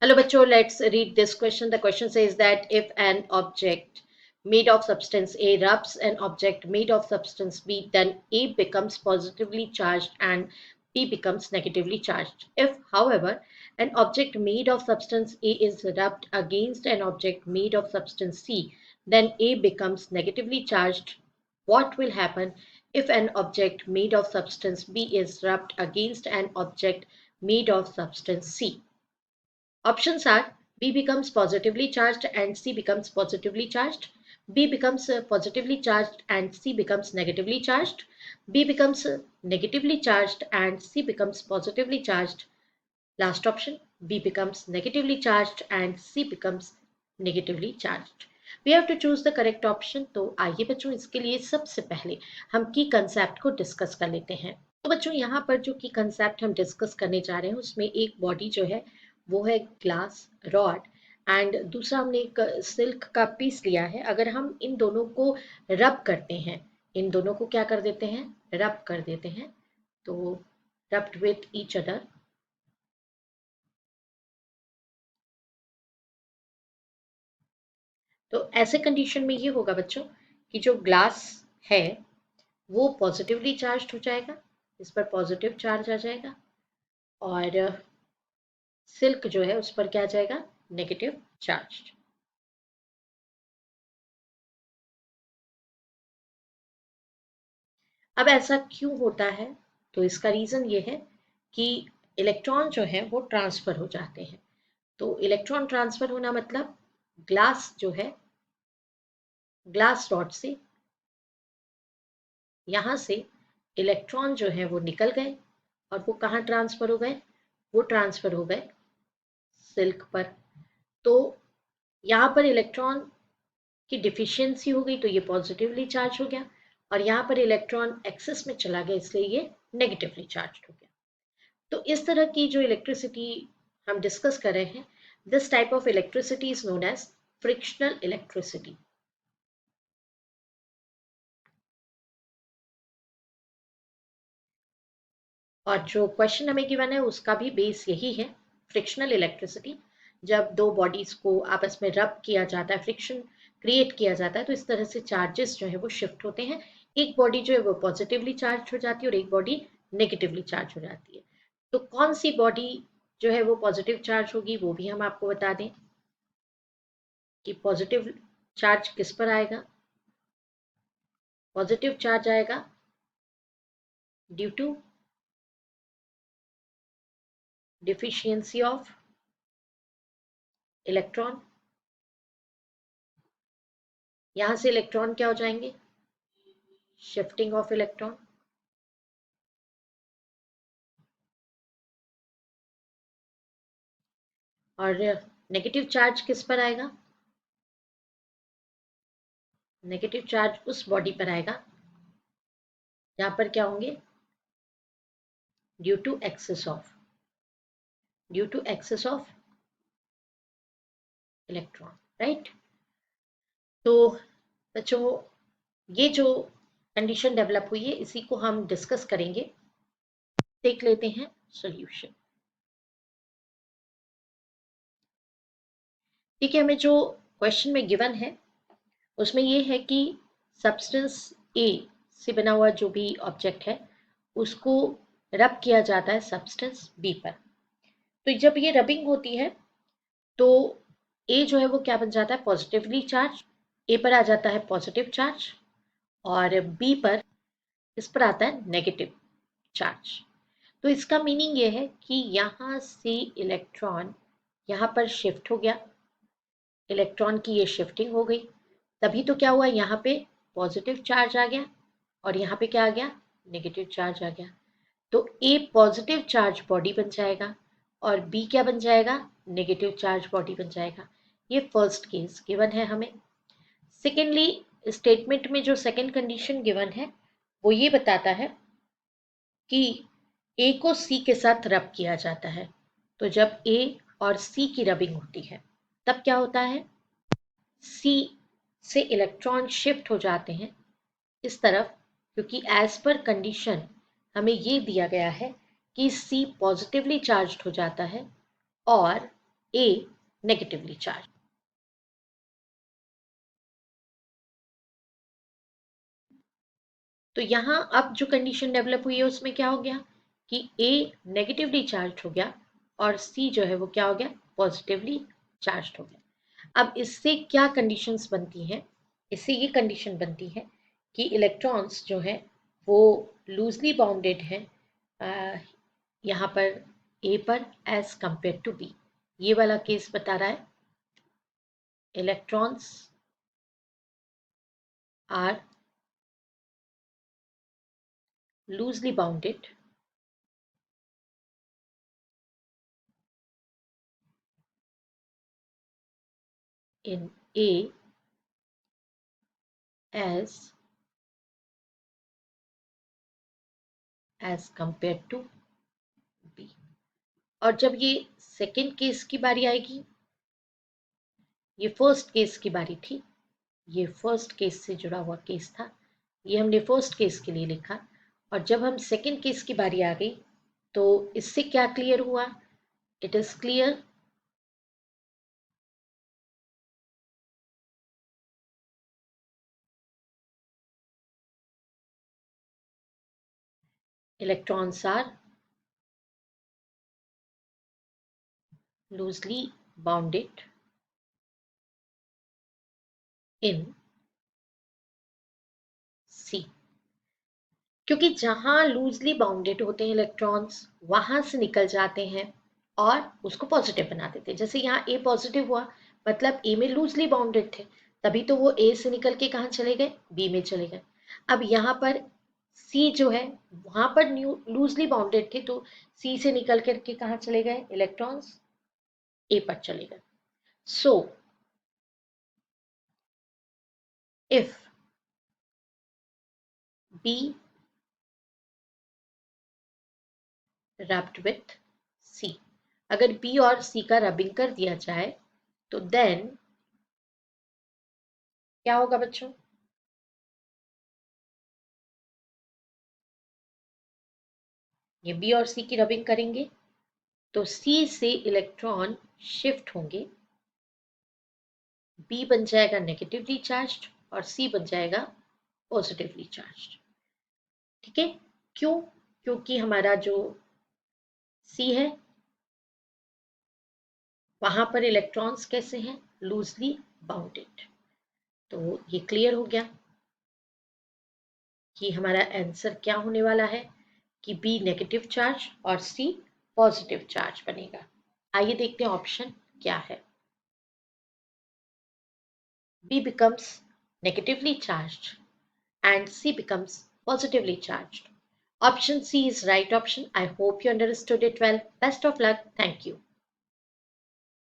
Hello, bachcho. Let's read this question. The question says that if an object made of substance A rubs an object made of substance B, then A becomes positively charged and B becomes negatively charged. If, however, an object made of substance A is rubbed against an object made of substance C, then A becomes negatively charged. What will happen if an object made of substance B is rubbed against an object made of substance C? Options are B becomes positively charged and C becomes positively charged. B becomes positively charged and C becomes negatively charged. B becomes negatively charged and C becomes positively charged. Last option, B becomes negatively charged and C becomes negatively charged. We have to choose the correct option. तो आइए बच्चों इसके लिए सबसे पहले हम की concept को डिस्कस कर लेते हैं। तो बच्चों यहाँ पर जो की कंसेप्ट हम डिस्कस करने जा रहे हैं उसमें एक बॉडी जो है वो है ग्लास रॉड एंड दूसरा हमने एक सिल्क का पीस लिया है। अगर हम इन दोनों को रब करते हैं, इन दोनों को क्या कर देते हैं, रब कर देते हैं, तो रब्ड विथ ईच अदर, तो ऐसे कंडीशन में ये होगा बच्चों कि जो ग्लास है वो पॉजिटिवली चार्ज हो जाएगा, इस पर पॉजिटिव चार्ज आ जाएगा, और सिल्क जो है उस पर क्या आ जाएगा, नेगेटिव चार्ज। अब ऐसा क्यों होता है, तो इसका रीजन ये है कि इलेक्ट्रॉन जो है वो ट्रांसफर हो जाते हैं। तो इलेक्ट्रॉन ट्रांसफर होना मतलब ग्लास जो है, ग्लास रॉड से यहाँ से इलेक्ट्रॉन जो है वो निकल गए और वो कहाँ ट्रांसफर हो गए, वो ट्रांसफर हो गए सिल्क पर। तो यहाँ पर इलेक्ट्रॉन की डिफिशियंसी हो गई तो ये पॉजिटिवली चार्ज हो गया, और यहाँ पर इलेक्ट्रॉन एक्सेस में चला गया इसलिए ये नेगेटिवली चार्ज हो गया। तो इस तरह की जो इलेक्ट्रिसिटी हम डिस्कस कर रहे हैं, this type of electricity is known as frictional electricity. और जो क्वेश्चन हमें गिवन है उसका भी बेस यही है, फ्रिक्शनल इलेक्ट्रिसिटी। जब दो बॉडीज को आपस में रब किया जाता है, फ्रिक्शन क्रिएट किया जाता है, तो इस तरह से चार्जेस जो है वो शिफ्ट होते हैं। एक बॉडी जो है वो पॉजिटिवली चार्ज हो जाती है और एक बॉडी नेगेटिवली चार्ज हो जाती है। तो कौन सी बॉडी जो है वो पॉजिटिव चार्ज होगी वो भी हम आपको बता दें कि पॉजिटिव चार्ज किस पर आएगा। पॉजिटिव चार्ज आएगा due to deficiency of electron. यहां से इलेक्ट्रॉन क्या हो जाएंगे, शिफ्टिंग ऑफ इलेक्ट्रॉन। और नेगेटिव चार्ज किस पर आएगा, नेगेटिव चार्ज उस बॉडी पर आएगा जहां पर क्या होंगे, due to excess of, due to excess of electron, right. तो बच्चों ये जो कंडीशन डेवलप हुई है इसी को हम डिस्कस करेंगे। देख लेते हैं सॉल्यूशन। ठीक है, हमें जो क्वेश्चन में गिवन है उसमें ये है कि सब्सटेंस ए से बना हुआ जो भी ऑब्जेक्ट है उसको रब किया जाता है सब्सटेंस बी पर। तो जब ये रबिंग होती है तो ए जो है वो क्या बन जाता है, पॉजिटिवली चार्ज, ए पर आ जाता है पॉजिटिव चार्ज, और बी पर, इस पर आता है नेगेटिव चार्ज। तो इसका मीनिंग ये है कि यहाँ से इलेक्ट्रॉन यहाँ पर शिफ्ट हो गया, इलेक्ट्रॉन की ये शिफ्टिंग हो गई, तभी तो क्या हुआ, यहाँ पे पॉजिटिव चार्ज आ गया और यहाँ पे क्या आ गया, नेगेटिव चार्ज आ गया। तो ए पॉजिटिव चार्ज बॉडी बन जाएगा और बी क्या बन जाएगा, नेगेटिव चार्ज बॉडी बन जाएगा। ये फर्स्ट केस गिवन है हमें। सेकेंडली, स्टेटमेंट में जो सेकेंड कंडीशन गिवन है वो ये बताता है कि ए को सी के साथ रब किया जाता है। तो जब ए और सी की रबिंग होती है तब क्या होता है, सी से इलेक्ट्रॉन शिफ्ट हो जाते हैं इस तरफ, क्योंकि एज पर कंडीशन हमें ये दिया गया है कि सी पॉजिटिवली चार्ज्ड हो जाता है और A negatively charged. तो यहां अब जो कंडीशन डेवलप हुई है उसमें क्या हो गया कि A नेगेटिवली चार्ज हो गया और C जो है वो क्या हो गया, पॉजिटिवली चार्ज हो गया। अब इससे क्या कंडीशंस बनती हैं, इससे ये कंडीशन बनती है कि इलेक्ट्रॉन्स जो है वो लूजली बाउंडेड हैं यहाँ पर A पर एज कंपेयर टू B। ये वाला केस बता रहा है electrons are loosely bounded in A as compared to B। और जब ये सेकेंड केस की बारी आएगी, ये फर्स्ट केस की बारी थी, ये फर्स्ट केस से जुड़ा हुआ केस था, ये हमने फर्स्ट केस के लिए लिखा। और जब हम सेकेंड केस की बारी आ गई तो इससे क्या क्लियर हुआ, it is clear electrons are loosely bounded in C। क्योंकि जहां लूजली बाउंडेड होते हैं इलेक्ट्रॉन्स वहां से निकल जाते हैं और उसको पॉजिटिव बना देते हैं। जैसे यहाँ ए पॉजिटिव हुआ मतलब ए में लूजली बाउंडेड थे, तभी तो वो ए से निकल के कहाँ चले गए, बी में चले गए। अब यहाँ पर सी जो है वहां पर न्यू लूजली बाउंडेड थे तो सी से निकल करके कहाँ चले गए इलेक्ट्रॉन्स, ए पर चले गए। So if B rubbed with C, अगर बी और सी का रबिंग कर दिया जाए तो देन क्या होगा बच्चों, ये बी और सी की रबिंग करेंगे तो सी से इलेक्ट्रॉन शिफ्ट होंगे, बी बन जाएगा नेगेटिवली चार्ज्ड और सी बन जाएगा पॉजिटिवली चार्ज्ड। ठीक है, क्यों, क्योंकि हमारा जो सी है वहां पर इलेक्ट्रॉन्स कैसे हैं, लूजली बाउंडेड। तो ये क्लियर हो गया कि हमारा आंसर क्या होने वाला है कि बी नेगेटिव चार्ज और सी पॉजिटिव चार्ज बनेगा। आइए देखते हैं ऑप्शन क्या है। B becomes negatively charged and C becomes positively charged. Option C is right option. I hope you understood it well. Best of luck. Thank you.